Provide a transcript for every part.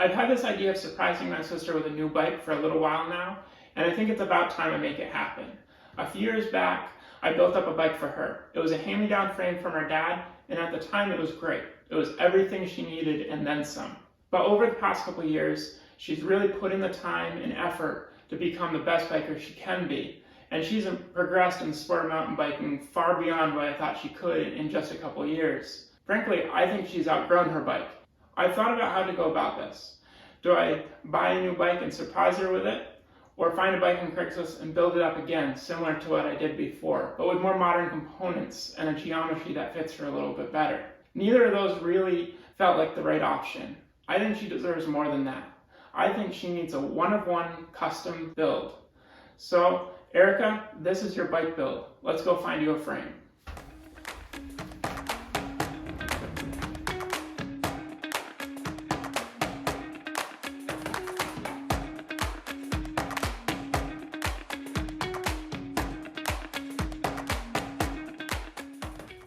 I've had this idea of surprising my sister with a new bike for a little while now, and I think it's about time I make it happen. A few years back, I built up a bike for her. It was a hand-me-down frame from her dad, and at the time it was great. It was everything she needed and then some. But over the past couple years, she's really put in the time and effort to become the best biker she can be, and she's progressed in sport mountain biking far beyond what I thought she could in just a couple years. Frankly, I think she's outgrown her bike. I've thought about how to go about this. Do I buy a new bike and surprise her with it? Or find a bike on Craigslist and build it up again, similar to what I did before, but with more modern components and a geometry that fits her a little bit better? Neither of those really felt like the right option. I think she deserves more than that. I think she needs a one-of-one custom build. So, Erica, this is your bike build. Let's go find you a frame.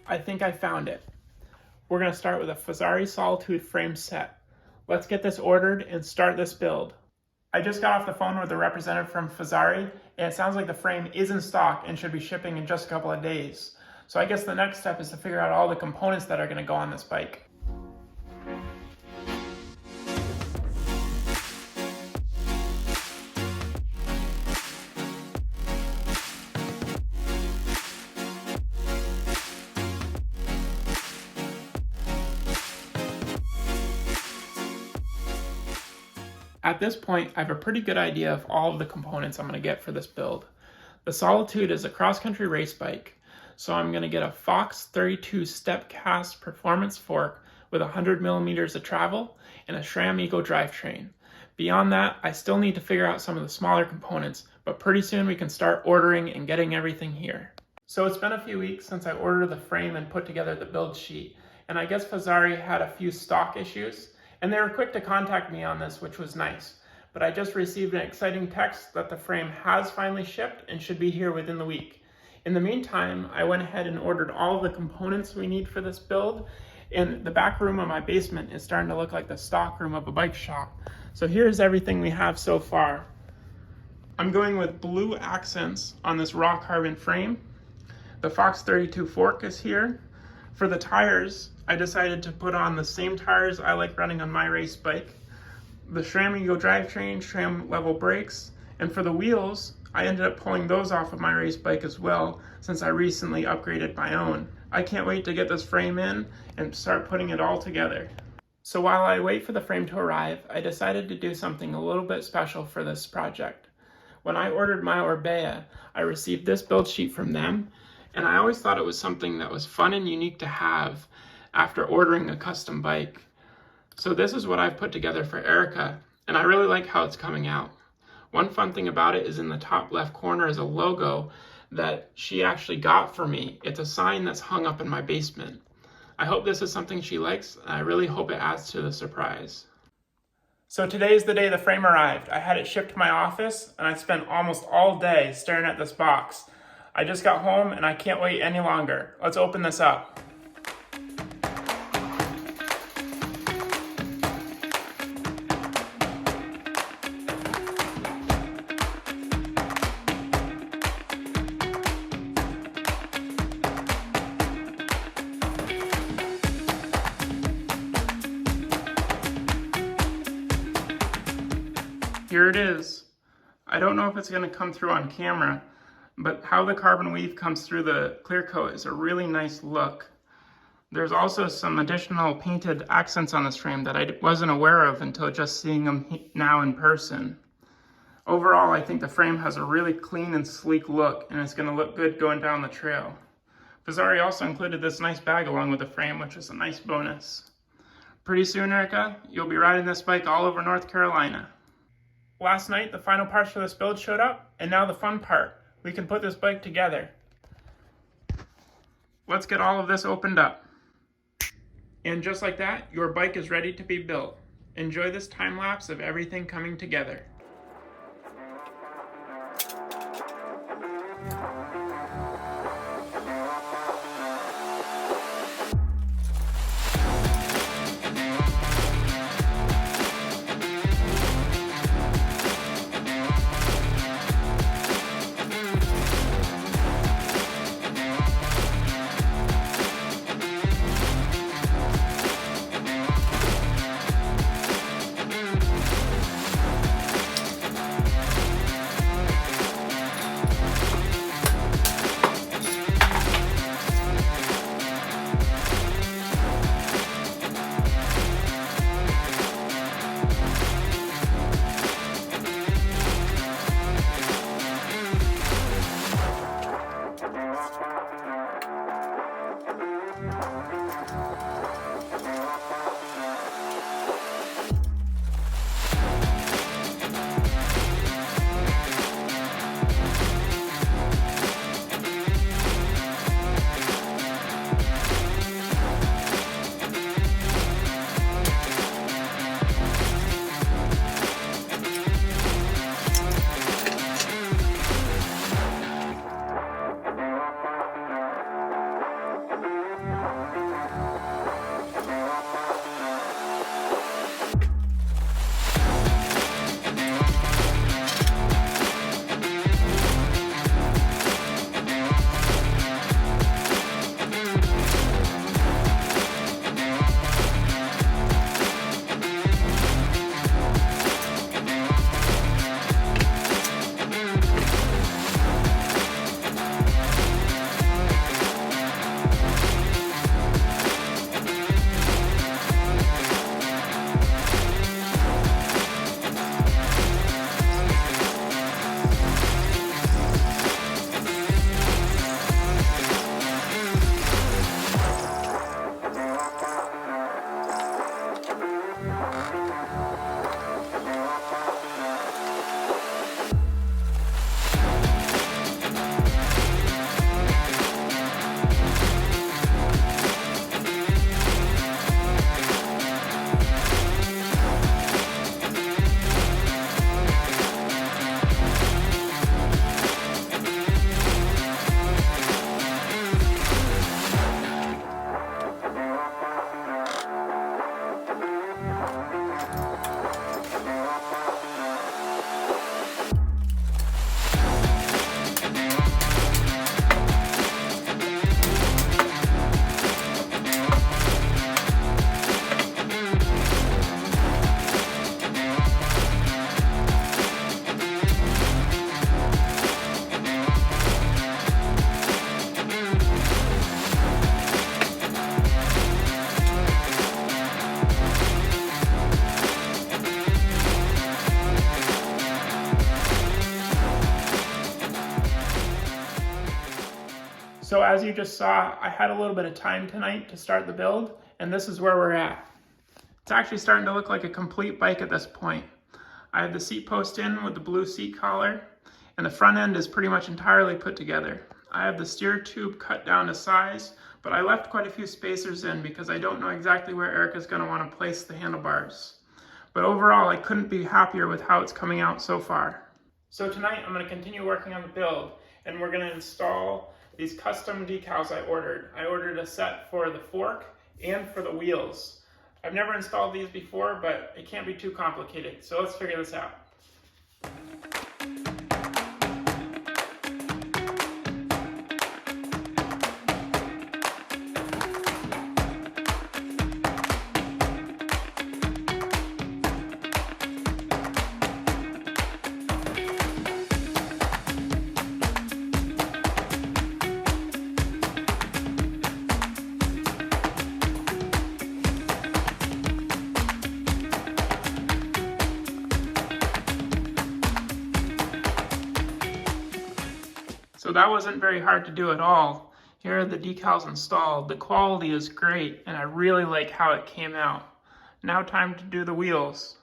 I think I found it. We're going to start with a Fazari Solitude frame set. Let's get this ordered and start this build. I just got off the phone with a representative from Fazari, and it sounds like the frame is in stock and should be shipping in just a couple of days. So I guess the next step is to figure out all the components that are going to go on this bike. At this point, I have a pretty good idea of all of the components I'm going to get for this build. The Solitude is a cross-country race bike, so I'm going to get a Fox 32 step cast performance fork with 100 millimeters of travel and a SRAM Eco drivetrain. Beyond that, I still need to figure out some of the smaller components, but pretty soon we can start ordering and getting everything here. So it's been a few weeks since I ordered the frame and put together the build sheet, and I guess Fazari had a few stock issues. And they were quick to contact me on this, which was nice. But I just received an exciting text that the frame has finally shipped and should be here within the week. In the meantime, I went ahead and ordered all of the components we need for this build, and the back room of my basement is starting to look like the stock room of a bike shop. So here's everything we have so far. I'm going with blue accents on this raw carbon frame. The Fox 32 fork is here. For the tires, I decided to put on the same tires I like running on my race bike. The SRAM Eco drivetrain, SRAM level brakes, and for the wheels, I ended up pulling those off of my race bike as well since I recently upgraded my own. I can't wait to get this frame in and start putting it all together. So while I wait for the frame to arrive, I decided to do something a little bit special for this project. When I ordered my Orbea, I received this build sheet from them, and I always thought it was something that was fun and unique to have after ordering a custom bike. So this is what I've put together for Erica, and I really like how it's coming out. One fun thing about it is in the top left corner is a logo that she actually got for me. It's a sign that's hung up in my basement. I hope this is something she likes, and I really hope it adds to the surprise. So today is the day the frame arrived. I had it shipped to my office, and I spent almost all day staring at this box. I just got home, and I can't wait any longer. Let's open this up. Here it is. I don't know if it's going to come through on camera, but how the carbon weave comes through the clear coat is a really nice look. There's also some additional painted accents on this frame that I wasn't aware of until just seeing them now in person. Overall, I think the frame has a really clean and sleek look, and it's going to look good going down the trail. Fazari also included this nice bag along with the frame, which is a nice bonus. Pretty soon, Erica, you'll be riding this bike all over North Carolina. Last night, the final parts for this build showed up, and now the fun part. We can put this bike together. Let's get all of this opened up. And just like that, your bike is ready to be built. Enjoy this time lapse of everything coming together. So as you just saw, I had a little bit of time tonight to start the build, and this is where we're at. It's actually starting to look like a complete bike at this point. I have the seat post in with the blue seat collar, and the front end is pretty much entirely put together. I have the steer tube cut down to size, but I left quite a few spacers in because I don't know exactly where Erica's going to want to place the handlebars. But overall, I couldn't be happier with how it's coming out so far. So tonight I'm going to continue working on the build, and we're going to install these custom decals I ordered. I ordered a set for the fork and for the wheels. I've never installed these before, but it can't be too complicated, so let's figure this out. So that wasn't very hard to do at all. Here are the decals installed. The quality is great, and I really like how it came out. Now time to do the wheels.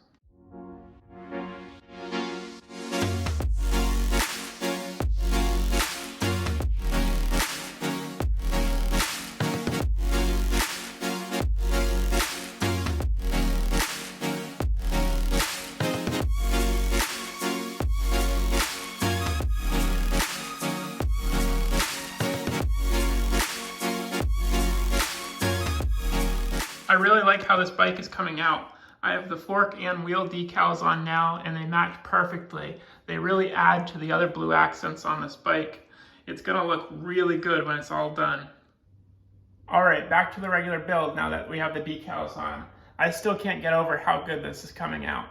I really like how this bike is coming out. I have the fork and wheel decals on now, and they match perfectly. They really add to the other blue accents on this bike. It's gonna look really good when it's all done. All right, back to the regular build now that we have the decals on. I still can't get over how good this is coming out.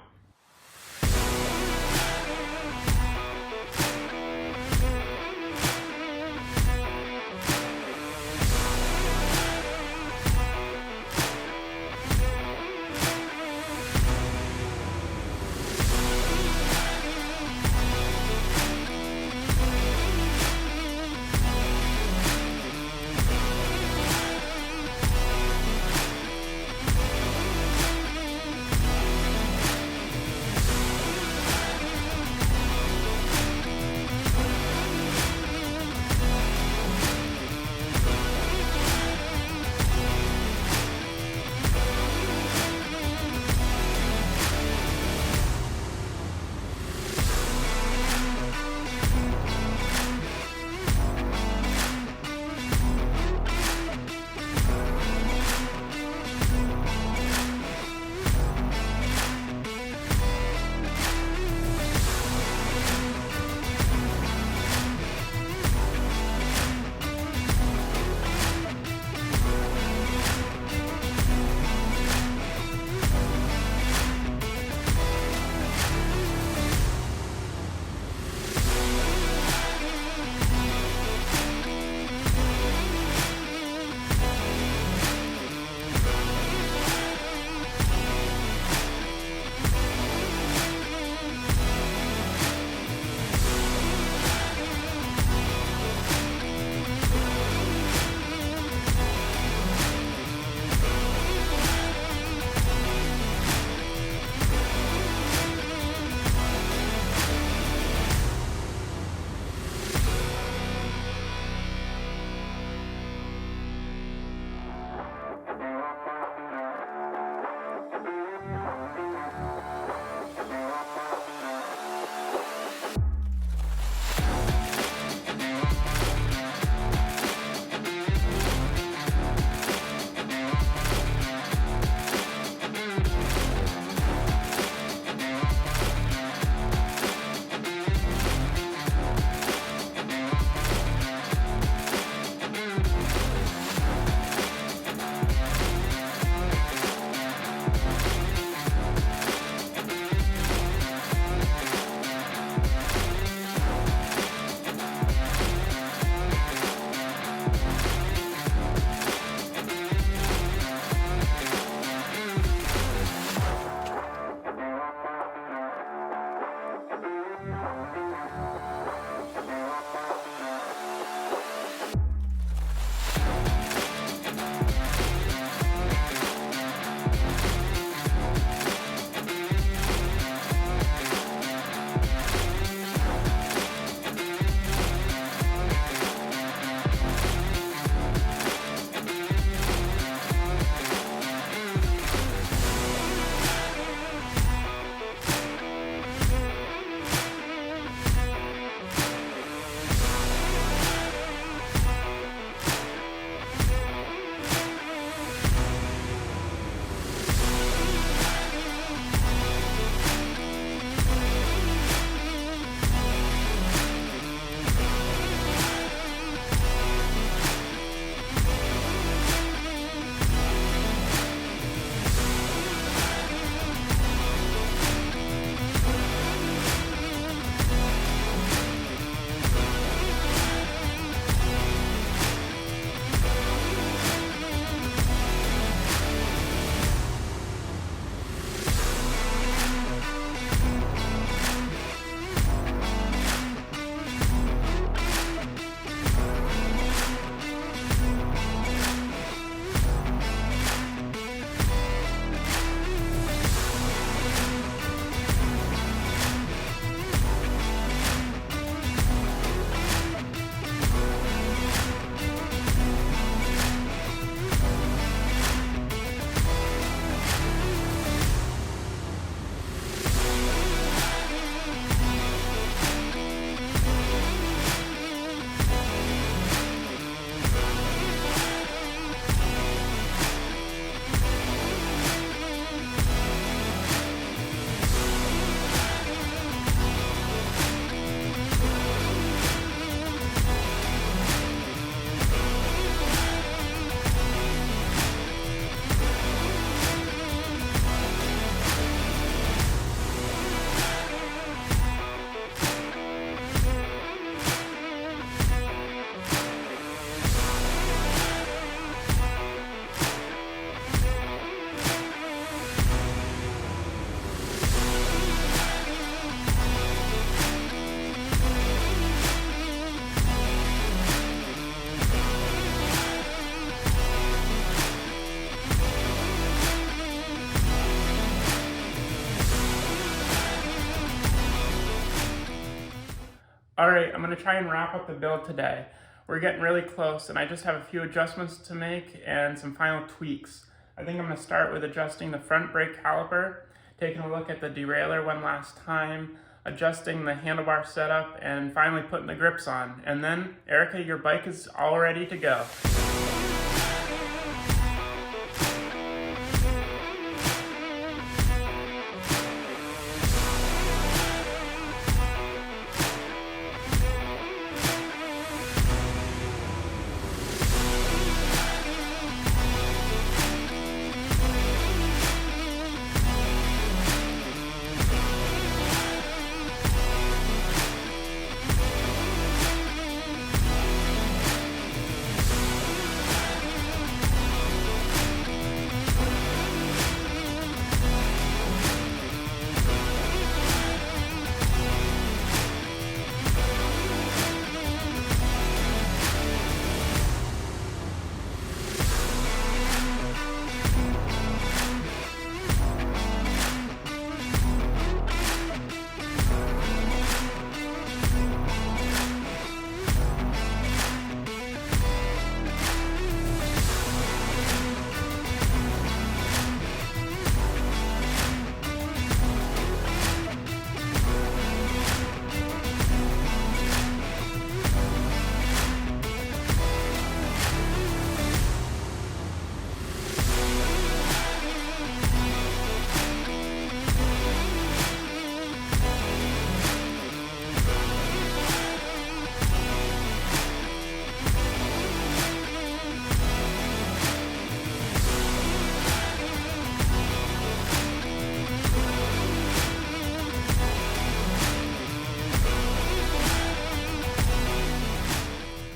Alright, I'm going to try and wrap up the build today. We're getting really close and I just have a few adjustments to make and some final tweaks. I think I'm going to start with adjusting the front brake caliper, taking a look at the derailleur one last time, adjusting the handlebar setup, and finally putting the grips on. And then, Erica, your bike is all ready to go.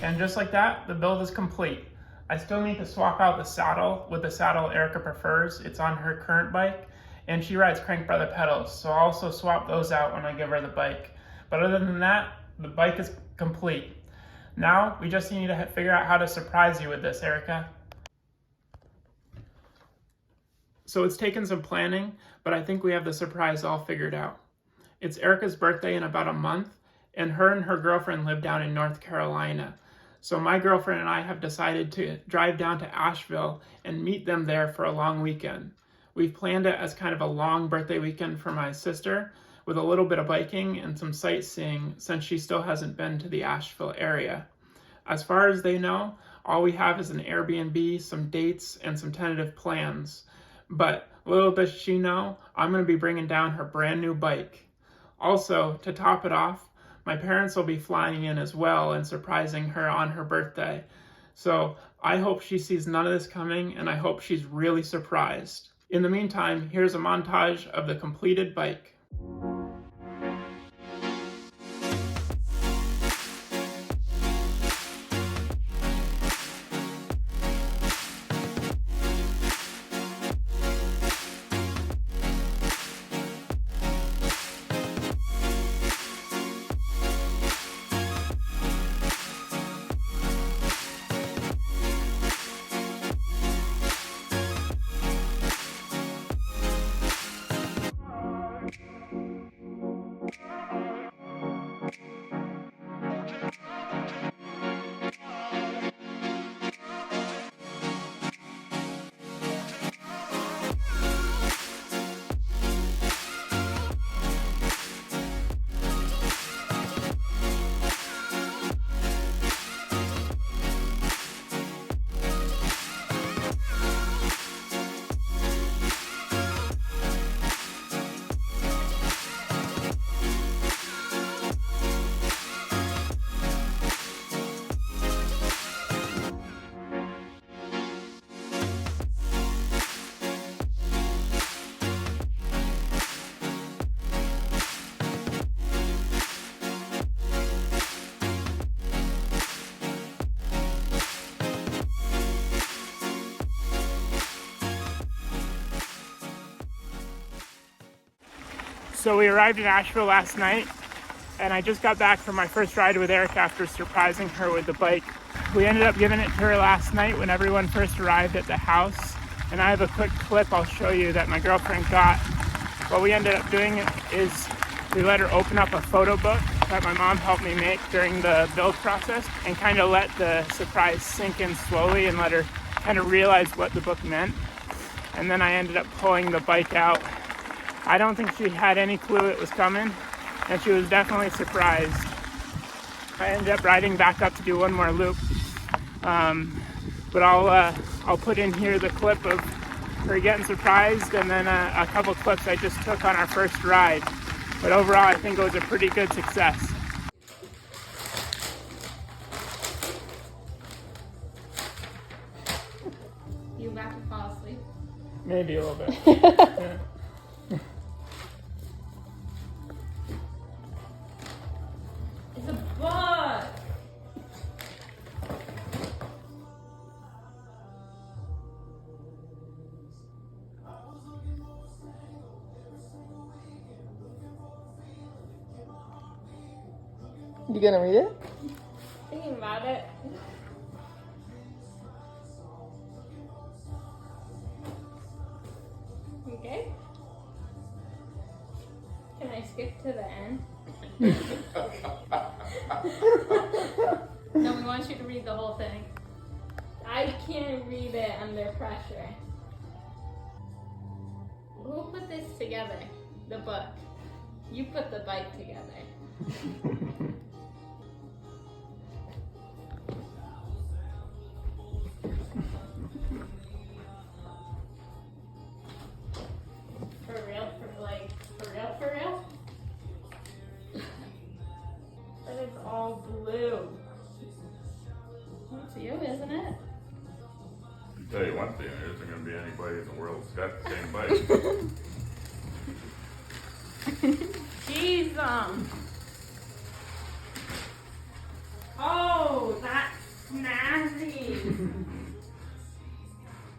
And just like that, the build is complete. I still need to swap out the saddle with the saddle Erica prefers. It's on her current bike, and she rides crank by the pedals, so I'll also swap those out when I give her the bike. But other than that, the bike is complete. Now, we just need to figure out how to surprise you with this, Erica. So it's taken some planning, but I think we have the surprise all figured out. It's Erica's birthday in about a month, and her girlfriend live down in North Carolina. So my girlfriend and I have decided to drive down to Asheville and meet them there for a long weekend. We've planned it as kind of a long birthday weekend for my sister, with a little bit of biking and some sightseeing since she still hasn't been to the Asheville area. As far as they know, all we have is an Airbnb, some dates, and some tentative plans. But little does she know, I'm going to be bringing down her brand new bike. Also, to top it off, my parents will be flying in as well and surprising her on her birthday. So I hope she sees none of this coming, and I hope she's really surprised. In the meantime, here's a montage of the completed bike. So we arrived in Asheville last night, and I just got back from my first ride with Erica after surprising her with the bike. We ended up giving it to her last night when everyone first arrived at the house, and I have a quick clip I'll show you that my girlfriend got. What we ended up doing is we let her open up a photo book that my mom helped me make during the build process, and kind of let the surprise sink in slowly and let her kind of realize what the book meant. And then I ended up pulling the bike out. I don't think she had any clue it was coming, and she was definitely surprised. I ended up riding back up to do one more loop, but I'll put in here the clip of her getting surprised, and then a couple clips I just took on our first ride. But overall, I think it was a pretty good success. You about to fall asleep? Maybe a little bit. Yeah. It's a bug! You gonna read it? Thinking about it. Okay. Can I skip to the end? No, we want you to read the whole thing. I can't read it under pressure. Who put this together? The book. You put the bike together. For real? For real? But it's all blue. It's you, isn't it? I'll tell you one thing, there isn't going to be anybody in the world that's got the same bike. Jeez, oh, that's snazzy.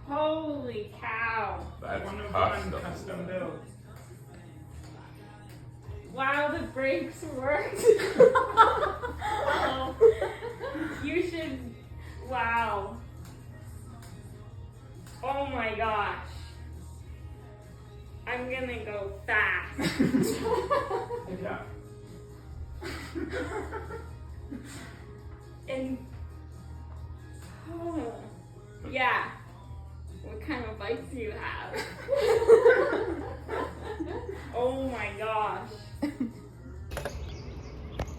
Holy cow. That's One of custom. one custom build. Wow, the brakes worked. Oh, you should, wow. Oh my gosh. I'm gonna go fast. Yeah. And, oh, yeah. What kind of bikes do you have? Oh my gosh.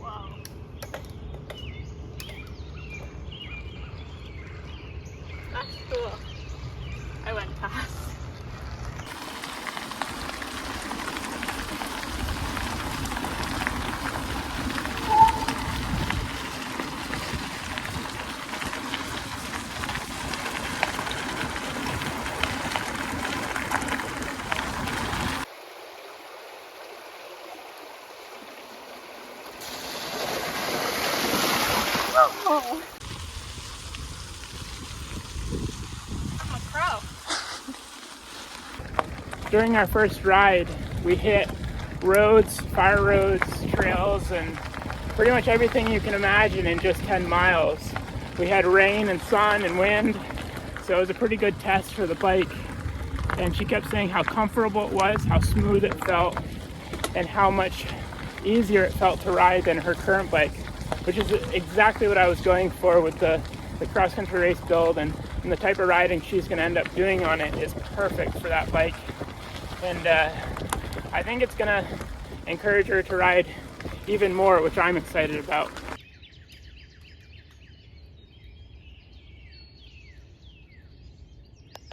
Wow. That's cool. I went fast. Oh. I'm a pro. During our first ride, we hit roads, fire roads, trails, and pretty much everything you can imagine in just 10 miles. We had rain and sun and wind, so it was a pretty good test for the bike. And she kept saying how comfortable it was, how smooth it felt, and how much easier it felt to ride than her current bike, which is exactly what I was going for with the cross-country race build, and the type of riding she's going to end up doing on it is perfect for that bike. And I think it's going to encourage her to ride even more, which I'm excited about.